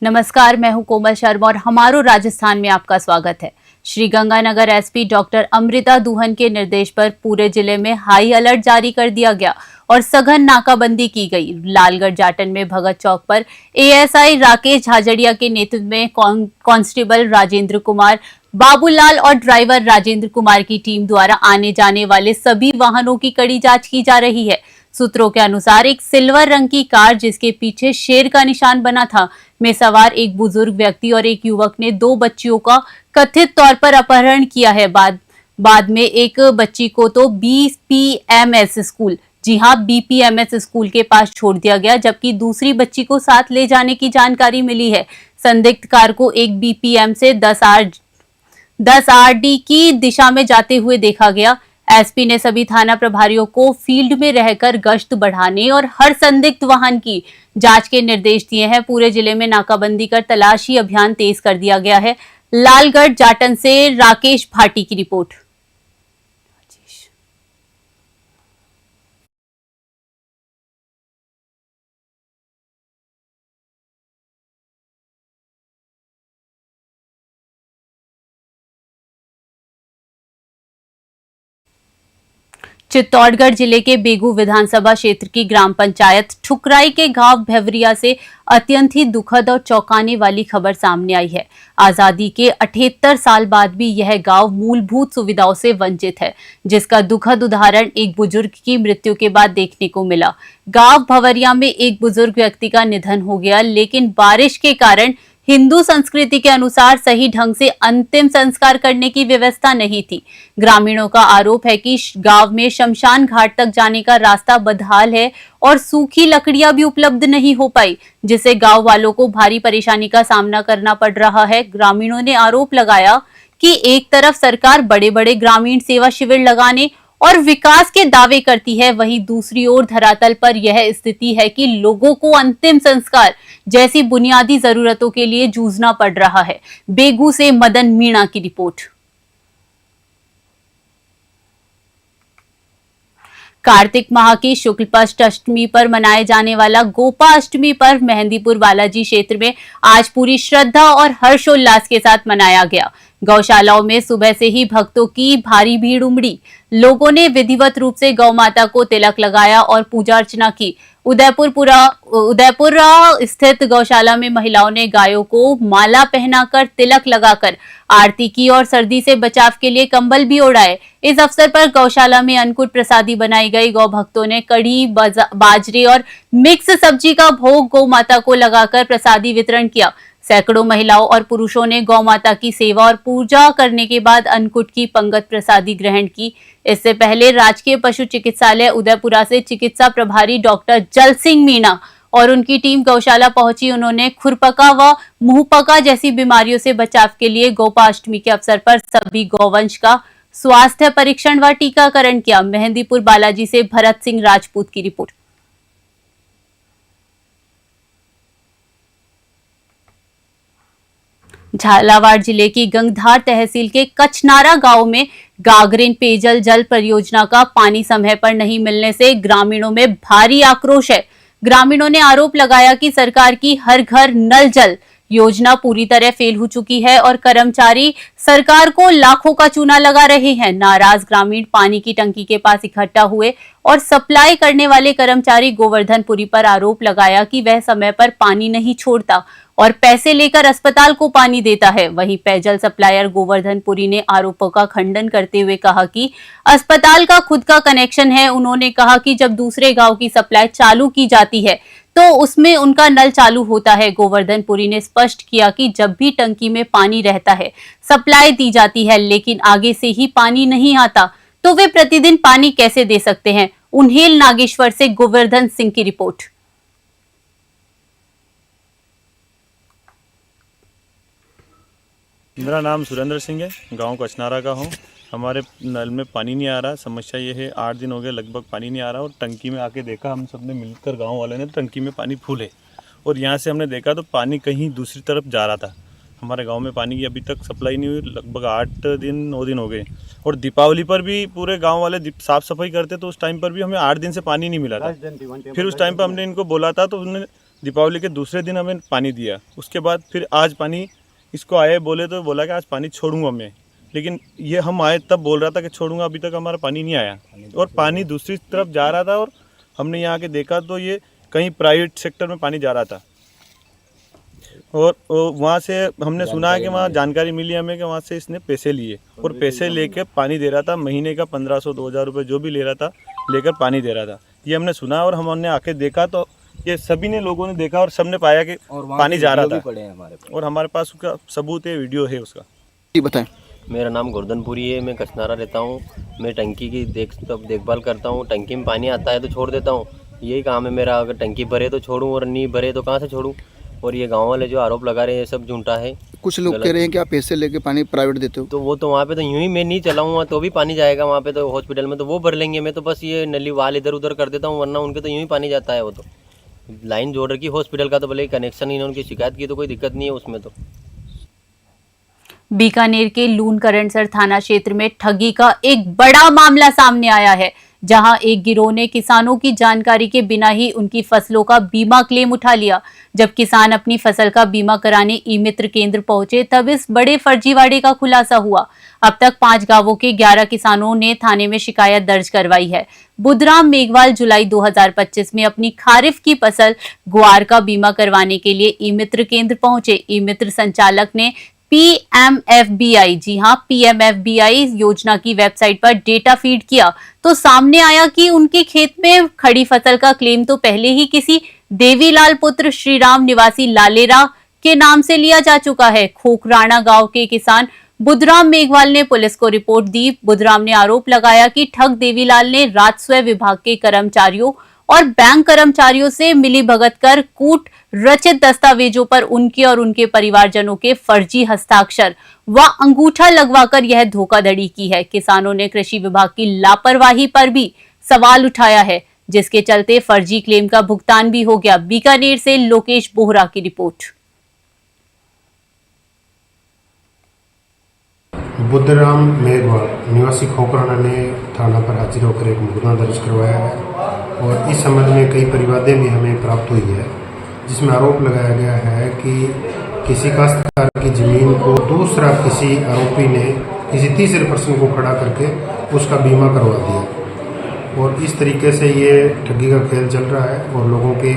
नमस्कार, मैं हूं कोमल शर्मा और हमारो राजस्थान में आपका स्वागत है। श्रीगंगानगर एसपी डॉक्टर अमृता दुहन के निर्देश पर पूरे जिले में हाई अलर्ट जारी कर दिया गया और सघन नाकाबंदी की गई। लालगढ़ जाटन में भगत चौक पर एएसआई राकेश झाझड़िया के नेतृत्व में कांस्टेबल राजेंद्र कुमार, बाबूलाल और ड्राइवर राजेंद्र कुमार की टीम द्वारा आने जाने वाले सभी वाहनों की कड़ी जांच की जा रही है। सूत्रों के अनुसार एक सिल्वर रंग की कार जिसके पीछे शेर का निशान बना था में सवार एक बुजुर्ग व्यक्ति और एक युवक ने 2 बच्चियों का कथित तौर पर अपहरण किया है। बाद में एक बच्ची को तो बीपीएमएस स्कूल, जी हां, बीपीएमएस स्कूल के पास छोड़ दिया गया, जबकि दूसरी बच्ची को साथ ले जाने की जानकारी मिली है। संदिग्ध कार को एक बीपीएम से 10 आरडी की दिशा में जाते हुए देखा गया। एसपी ने सभी थाना प्रभारियों को फील्ड में रहकर गश्त बढ़ाने और हर संदिग्ध वाहन की जांच के निर्देश दिए हैं। पूरे जिले में नाकाबंदी कर तलाशी अभियान तेज कर दिया गया है। लालगढ़ जाटन से राकेश भाटी की रिपोर्ट। चित्तौड़गढ़ जिले के बेगू विधानसभा क्षेत्र की ग्राम पंचायत ठुकराई के गांव भेवरिया से अत्यंत ही दुखद और चौंकाने वाली खबर सामने आई है। आजादी के 78 साल बाद भी यह गांव मूलभूत सुविधाओं से वंचित है, जिसका दुखद उदाहरण एक बुजुर्ग की मृत्यु के बाद देखने को मिला। गांव भवरिया में एक बुजुर्ग व्यक्ति का निधन हो गया, लेकिन बारिश के कारण हिंदू संस्कृति के अनुसार सही ढंग से अंतिम संस्कार करने की व्यवस्था नहीं थी। ग्रामीणों का आरोप है कि गांव में शमशान घाट तक जाने का रास्ता बदहाल है और सूखी लकड़ियां भी उपलब्ध नहीं हो पाई, जिससे गांव वालों को भारी परेशानी का सामना करना पड़ रहा है। ग्रामीणों ने आरोप लगाया कि एक तरफ सरकार बड़े-बड़े ग्रामीण सेवा शिविर लगाने और विकास के दावे करती है, वहीं दूसरी ओर धरातल पर यह स्थिति है कि लोगों को अंतिम संस्कार जैसी बुनियादी जरूरतों के लिए जूझना पड़ रहा है। बेगू से मदन मीणा की रिपोर्ट। कार्तिक माह की शुक्ल पक्ष अष्टमी पर मनाए जाने वाला गोपा अष्टमी पर्व मेहंदीपुर बालाजी क्षेत्र में आज पूरी श्रद्धा और हर्षोल्लास के साथ मनाया गया। गौशालाओं में सुबह से ही भक्तों की भारी भीड़ उमड़ी। लोगों ने विधिवत रूप से गौ माता को तिलक लगाया और पूजा अर्चना की। उदयपुर स्थित गौशाला में महिलाओं ने गायों को माला पहनाकर तिलक लगाकर आरती की और सर्दी से बचाव के लिए कंबल भी ओढ़ाए। इस अवसर पर गौशाला में अन्नकूट प्रसादी बनाई गई। गौ भक्तों ने कढ़ी, बाजरे और मिक्स सब्जी का भोग गौ माता को लगाकर प्रसादी वितरण किया। सैकड़ों महिलाओं और पुरुषों ने गौ माता की सेवा और पूजा करने के बाद अन्नकूट की पंगत प्रसादी ग्रहण की। इससे पहले राजकीय पशु चिकित्सालय उदयपुरा से चिकित्सा प्रभारी डॉक्टर जल सिंह मीणा और उनकी टीम गौशाला पहुंची। उन्होंने खुरपका व मुंहपका जैसी बीमारियों से बचाव के लिए गोपाष्टमी के अवसर पर सभी गौवंश का स्वास्थ्य परीक्षण व टीकाकरण किया। मेहंदीपुर बालाजी से भरत सिंह राजपूत की रिपोर्ट। झालावाड़ जिले की गंगधार तहसील के कचनारा गांव में गागरिन पेयजल जल परियोजना का पानी समय पर नहीं मिलने से ग्रामीणों में भारी आक्रोश है। ग्रामीणों ने आरोप लगाया कि सरकार की हर घर नल जल योजना पूरी तरह फेल हो चुकी है और कर्मचारी सरकार को लाखों का चूना लगा रहे हैं। नाराज ग्रामीण पानी की टंकी के पास इकट्ठा हुए और सप्लाई करने वाले कर्मचारी गोवर्धनपुरी पर आरोप लगाया कि वह समय पर पानी नहीं छोड़ता और पैसे लेकर अस्पताल को पानी देता है। वहीं पेयजल सप्लायर गोवर्धनपुरी ने आरोपों का खंडन करते हुए कहा कि अस्पताल का खुद का कनेक्शन है। उन्होंने कहा कि जब दूसरे गांव की सप्लाई चालू की जाती है तो उसमें उनका नल चालू होता है। गोवर्धनपुरी ने स्पष्ट किया कि जब भी टंकी में पानी रहता है सप्लाई दी जाती है, लेकिन आगे से ही पानी नहीं आता तो वे प्रतिदिन पानी कैसे दे सकते हैं। उन्हेल नागेश्वर से गोवर्धन सिंह की रिपोर्ट। मेरा नाम सुरेंद्र सिंह है, गांव कचनारा का हूं। हमारे नल में पानी नहीं आ रहा। समस्या ये है 8 दिन हो गए लगभग पानी नहीं आ रहा और टंकी में आके देखा हम सब ने मिलकर, गांव वाले ने, टंकी में पानी फुल है और यहाँ से हमने देखा तो पानी कहीं दूसरी तरफ जा रहा था। हमारे गांव में पानी की अभी तक सप्लाई नहीं हुई, लगभग 8 दिन 9 दिन हो गए। और दीपावली पर भी पूरे गांव वाले साफ़ सफाई करते तो उस टाइम पर भी हमें 8 दिन से पानी नहीं मिला था। फिर उस टाइम पर हमने इनको बोला था तो उन्होंने दीपावली के दूसरे दिन हमें पानी दिया। उसके बाद फिर आज पानी इसको आए बोले तो बोला कि आज पानी छोड़ूंगा मैं, लेकिन ये हम आए तब बोल रहा था कि छोड़ूंगा, अभी तक हमारा पानी नहीं आया और पानी दूसरी तरफ जा रहा था। और हमने यहाँ के देखा तो ये कहीं प्राइवेट सेक्टर में पानी जा रहा था और वहाँ से हमने सुना है कि वहाँ जानकारी मिली हमें कि वहाँ से इसने पैसे लिए और पैसे लेके पानी दे रहा था। महीने का 1500-2000 रुपये जो भी ले रहा था लेकर पानी दे रहा था, ये हमने सुना। और हमने आके देखा तो ये सभी ने लोगों ने देखा और सबने पाया कि पानी जा रहा था और हमारे पास उसका सबूत है, वीडियो है उसका। जी बताएं। मेरा नाम गोर्धनपुरी है, मैं कचनारा रहता हूँ। मैं टंकी की देखभाल करता हूँ। टंकी में पानी आता है तो छोड़ देता हूँ, यही काम है मेरा। अगर टंकी भरे तो छोड़ूँ और नहीं भरे तो कहाँ से छोड़ूँ। और ये गांव वाले जो आरोप लगा रहे हैं ये सब झूठा है। कुछ लोग कह रहे हैं कि आप पैसे लेके पानी प्राइवेट देते हो। तो वो तो वहाँ पे तो यूं ही मैं नहीं चलाऊँगा तो भी पानी जाएगा वहाँ पे, तो हॉस्पिटल में तो वो भर लेंगे। मैं तो बस ये नली वाल इधर उधर कर देता हूँ, वरना उनके तो यूं ही पानी जाता है। वो तो लाइन जोड़ रखी हॉस्पिटल का, तो भले कनेक्शन ही उनकी शिकायत की तो कोई दिक्कत नहीं है उसमें। तो बीकानेर के लून करंडसर थाना क्षेत्र में ठगी का एक बड़ा मामला सामने आया है, जहां एक गिरोह ने किसानों की जानकारी के बिना ही उनकी फसलों का बीमा क्लेम उठा लिया। जब किसान अपनी फसल का बीमा कराने ई मित्र केंद्र पहुंचे तब इस बड़े फर्जीवाड़े का खुलासा हुआ। अब तक 5 गांवों के 11 किसानों ने थाने में शिकायत दर्ज करवाई है। बुधराम मेघवाल जुलाई 2025 में अपनी खारिफ की फसल ग्वार का बीमा करवाने के लिए ई मित्र केंद्र पहुंचे। ई मित्र संचालक ने PMFBI, जी हां, PMFBI योजना की वेबसाइट पर डेटा फीड किया तो सामने आया कि उनके खेत में खड़ी फसल का क्लेम तो पहले ही किसी देवीलाल पुत्र श्रीराम निवासी लालेरा के नाम से लिया जा चुका है। खोखराणा गांव के किसान बुधराम मेघवाल ने पुलिस को रिपोर्ट दी। बुधराम ने आरोप लगाया कि ठग देवीलाल ने राजस्व विभाग के कर्मचारियों और बैंक कर्मचारियों से मिली भगत कर कूट रचित दस्तावेजों पर उनके और उनके परिवारजनों के फर्जी हस्ताक्षर व अंगूठा लगवाकर यह धोखाधड़ी की है। किसानों ने कृषि विभाग की लापरवाही पर भी सवाल उठाया है, जिसके चलते फर्जी क्लेम का भुगतान भी हो गया। बीकानेर से लोकेश बोहरा की रिपोर्ट। बुधराम मेघवाल निवासी खोखराना ने थाना पर हाजिर होकर एक मुकदमा दर्ज करवाया है और इस संबंध में कई परिवादें भी हमें प्राप्त हुई है, जिसमें आरोप लगाया गया है कि किसी काश्तकार की ज़मीन को दूसरा किसी आरोपी ने किसी तीसरे पर्सन को खड़ा करके उसका बीमा करवा दिया और इस तरीके से ये ठगी का खेल चल रहा है और लोगों के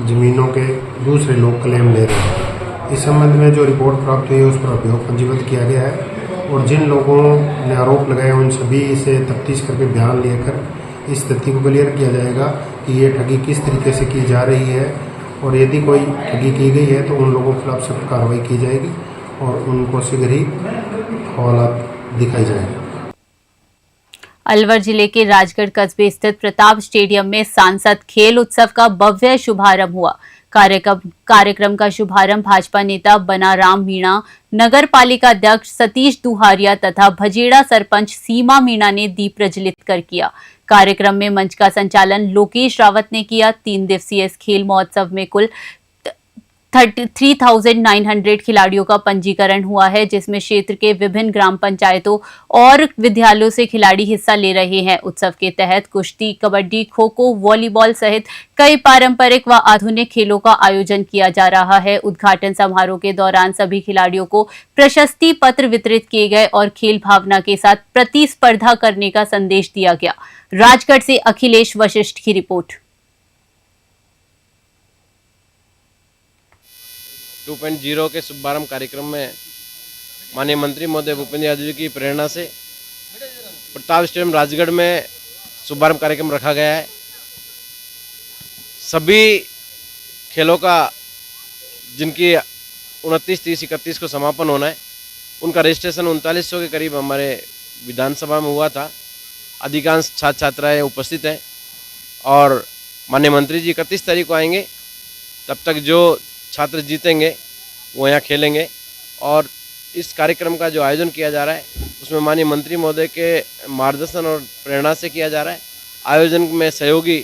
ज़मीनों के दूसरे लोग क्लेम ले रहे हैं। इस संबंध में जो रिपोर्ट प्राप्त हुई है उस पर अभियोग पंजीबद्ध किया गया है और जिन लोगों ने आरोप लगाए उन सभी से तफ्तीश करके बयान लेकर इस तथ्य को क्लियर किया जाएगा कि ये ठगी किस तरीके से की जा रही है और यदि कोई ठगी की गई है तो उन लोगों के खिलाफ सख्त कार्रवाई की जाएगी और उनको शीघ्र ही हवालात दिखाई जाएंगे। अलवर जिले के राजगढ़ कस्बे स्थित प्रताप स्टेडियम में सांसद खेल उत्सव का भव्य शुभारंभ हुआ। कार्यक्रम का शुभारंभ भाजपा नेता बनाराम मीणा, नगर पालिका अध्यक्ष सतीश दुहारिया तथा भजेड़ा सरपंच सीमा मीणा ने दीप प्रज्वलित कर किया। कार्यक्रम में मंच का संचालन लोकेश रावत ने किया। 3 दिवसीय इस खेल महोत्सव में कुल 3900 खिलाड़ियों का पंजीकरण हुआ है, जिसमें क्षेत्र के विभिन्न ग्राम पंचायतों और विद्यालयों से खिलाड़ी हिस्सा ले रहे हैं। उत्सव के तहत कुश्ती, कबड्डी, खो खो, वॉलीबॉल सहित कई पारंपरिक व आधुनिक खेलों का आयोजन किया जा रहा है। उद्घाटन समारोह के दौरान सभी खिलाड़ियों को प्रशस्ति पत्र वितरित किए गए और खेल भावना के साथ प्रतिस्पर्धा करने का संदेश दिया गया। राजगढ़ से अखिलेश वशिष्ठ की रिपोर्ट। 2.0 के शुभारंभ कार्यक्रम में माननीय मंत्री महोदय भूपेंद्र यादव जी की प्रेरणा से प्रताप स्टेडियम राजगढ़ में शुभारंभ कार्यक्रम रखा गया है। सभी खेलों का जिनकी 29, 30, 31 को समापन होना है, उनका रजिस्ट्रेशन 3900 के करीब हमारे विधानसभा में हुआ था। अधिकांश छात्र छात्राएँ उपस्थित हैं और माननीय मंत्री जी 31 तारीख को आएंगे। तब तक जो छात्र जीतेंगे वो यहाँ खेलेंगे और इस कार्यक्रम का जो आयोजन किया जा रहा है उसमें माननीय मंत्री महोदय के मार्गदर्शन और प्रेरणा से किया जा रहा है। आयोजन में सहयोगी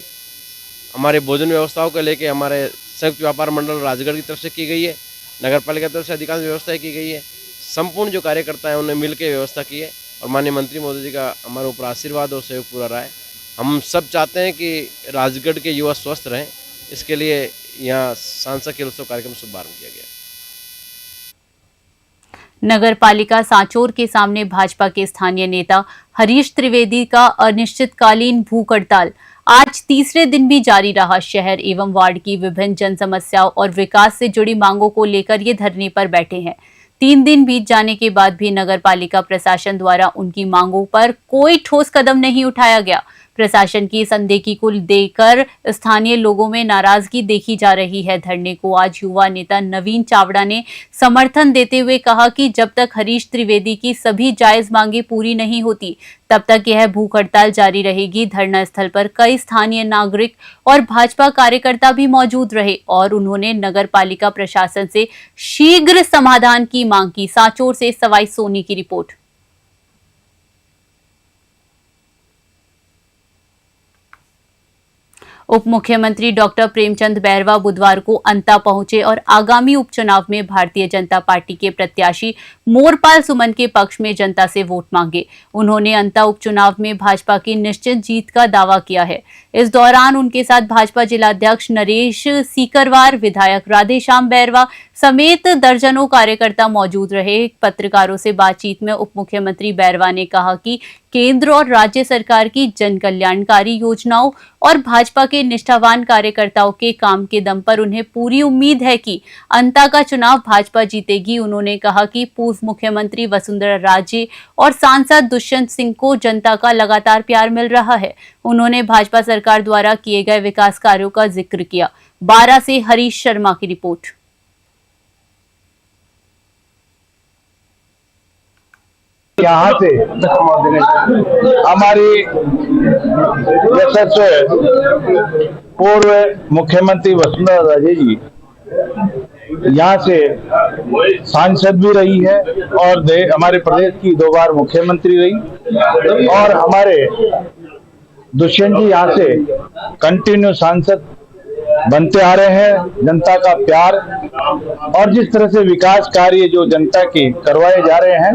हमारे भोजन व्यवस्थाओं को लेके हमारे संयुक्त व्यापार मंडल राजगढ़ की तरफ से की गई है, नगर पालिका की तरफ से अधिकांश व्यवस्थाएं की गई है। संपूर्ण जो कार्यकर्ता हैं उन्हें मिल के व्यवस्था की है और माननीय मंत्री महोदय जी का हमारे ऊपर आशीर्वाद और सहयोग पूरा रहा है। हम सब चाहते हैं कि राजगढ़ के युवा स्वस्थ रहें, इसके लिए यहाँ सांसद खेल उत्सव कार्यक्रम शुभारंभ किया गया। नगर पालिका सांचौर के सामने भाजपा के स्थानीय नेता हरीश त्रिवेदी का अनिश्चितकालीन भूख हड़ताल आज तीसरे दिन भी जारी रहा। शहर एवं वार्ड की विभिन्न जन समस्याओं और विकास से जुड़ी मांगों को लेकर ये धरने पर बैठे हैं। 3 दिन बीत जाने के बाद भी नगर पालिका प्रशासन द्वारा उनकी मांगों पर कोई ठोस कदम नहीं उठाया गया। प्रशासन की इस अनदेखी को देकर स्थानीय लोगों में नाराजगी देखी जा रही है। धरने को आज युवा नेता नवीन चावड़ा ने समर्थन देते हुए कहा कि जब तक हरीश त्रिवेदी की सभी जायज मांगे पूरी नहीं होती तब तक यह भूख हड़ताल जारी रहेगी। धरना स्थल पर कई स्थानीय नागरिक और भाजपा कार्यकर्ता भी मौजूद रहे और उन्होंने नगर पालिका प्रशासन से शीघ्र समाधान की मांग की। सांचौर से सवाई सोनी की रिपोर्ट। उप मुख्यमंत्री डॉक्टर प्रेमचंद बैरवा बुधवार को अंता पहुंचे और आगामी उपचुनाव में भारतीय जनता पार्टी के प्रत्याशी मोरपाल सुमन के पक्ष में जनता से वोट मांगे। उन्होंने अंता उपचुनाव में भाजपा की निश्चित जीत का दावा किया है। इस दौरान उनके साथ भाजपा जिलाध्यक्ष नरेश सीकरवार, विधायक राधेश्याम बैरवा समेत दर्जनों कार्यकर्ता मौजूद रहे। पत्रकारों से बातचीत में उप मुख्यमंत्री बैरवा ने कहा कि केंद्र और राज्य सरकार की जन कल्याणकारी योजनाओं और भाजपा के निष्ठावान कार्यकर्ताओं के काम के दम पर उन्हें पूरी उम्मीद है कि अंता का चुनाव भाजपा जीतेगी। उन्होंने कहा कि पूर्व मुख्यमंत्री वसुंधरा राजे और सांसद दुष्यंत सिंह को जनता का लगातार प्यार मिल रहा है। उन्होंने भाजपा सरकार द्वारा किए गए विकास कार्यों का जिक्र किया। 12 से हरीश शर्मा की रिपोर्ट। यहाँ से हमारी यशस्वी पूर्व मुख्यमंत्री वसुंधरा राजे जी यहाँ से सांसद भी रही है और हमारे प्रदेश की 2 बार मुख्यमंत्री रही और हमारे दुष्यंत जी यहाँ से कंटिन्यू सांसद बनते आ रहे हैं। जनता का प्यार और जिस तरह से विकास कार्य जो जनता के करवाए जा रहे हैं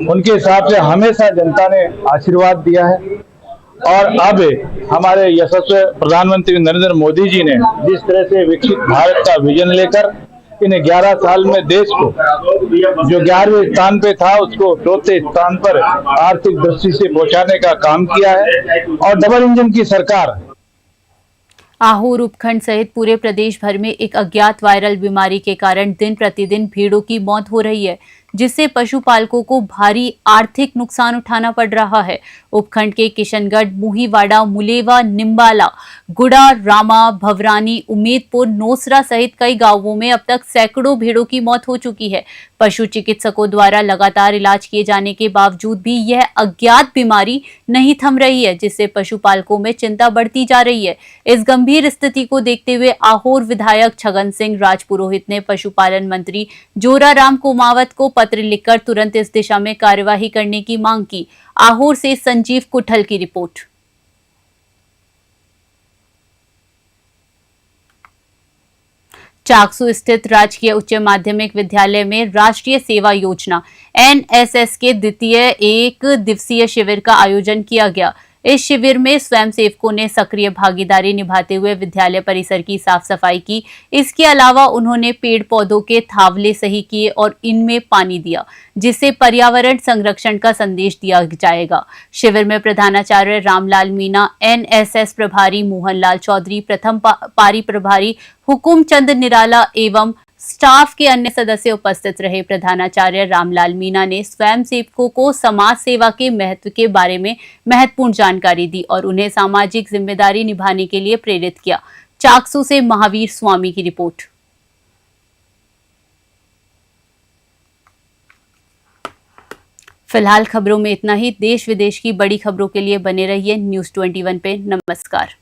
उनके हिसाब से हमेशा जनता ने आशीर्वाद दिया है। और अब हमारे यशस्वी प्रधानमंत्री नरेंद्र मोदी जी ने जिस तरह से विकसित भारत का विजन लेकर इन 11 साल में देश को जो 11वें स्थान पे था उसको 4थे स्थान पर आर्थिक दृष्टि से पहुंचाने का काम किया है और डबल इंजन की सरकार। आहोर उपखंड सहित पूरे प्रदेश भर में एक अज्ञात वायरल बीमारी के कारण दिन प्रतिदिन भेड़ों की मौत हो रही है, जिससे पशुपालकों को भारी आर्थिक नुकसान उठाना पड़ रहा है। उपखंड के किशनगढ़, मुहीवाड़ा, मुलेवा, निम्बाला, गुड़ा, रामा, भवरानी, उमेदपुर, नोसरा सहित कई गांवों में अब तक सैकड़ों भेड़ों की मौत हो चुकी है। पशु चिकित्सकों द्वारा लगातार इलाज किए जाने के बावजूद भी यह अज्ञात बीमारी नहीं थम रही है, जिससे पशुपालकों में चिंता बढ़ती जा रही है। इस गंभीर स्थिति को देखते हुए आहोर विधायक छगन सिंह राजपुरोहित ने पशुपालन मंत्री जोराराम कुमावत को पत्र लिखकर तुरंत इस दिशा में कार्यवाही करने की मांग की। आहोर से संजीव कुठल की रिपोर्ट। चाकसू स्थित राजकीय उच्च माध्यमिक विद्यालय में राष्ट्रीय सेवा योजना NSS के द्वितीय 1 दिवसीय शिविर का आयोजन किया गया। इस शिविर में स्वयंसेवकों ने सक्रिय भागीदारी निभाते हुए विद्यालय परिसर की साफ सफाई की। इसके अलावा उन्होंने पेड़ पौधों के थावले सही किए और इनमें पानी दिया, जिससे पर्यावरण संरक्षण का संदेश दिया जाएगा। शिविर में प्रधानाचार्य रामलाल मीणा, NSS प्रभारी मोहनलाल चौधरी, प्रथम पारी प्रभारी हुकुम चंद निराला एवं स्टाफ के अन्य सदस्य उपस्थित रहे। प्रधानाचार्य रामलाल मीणा ने स्वयंसेवकों को समाज सेवा के महत्व के बारे में महत्वपूर्ण जानकारी दी और उन्हें सामाजिक जिम्मेदारी निभाने के लिए प्रेरित किया। चाकसू से महावीर स्वामी की रिपोर्ट। फिलहाल खबरों में इतना ही। देश विदेश की बड़ी खबरों के लिए बने रहिए न्यूज़ 21 पे। नमस्कार।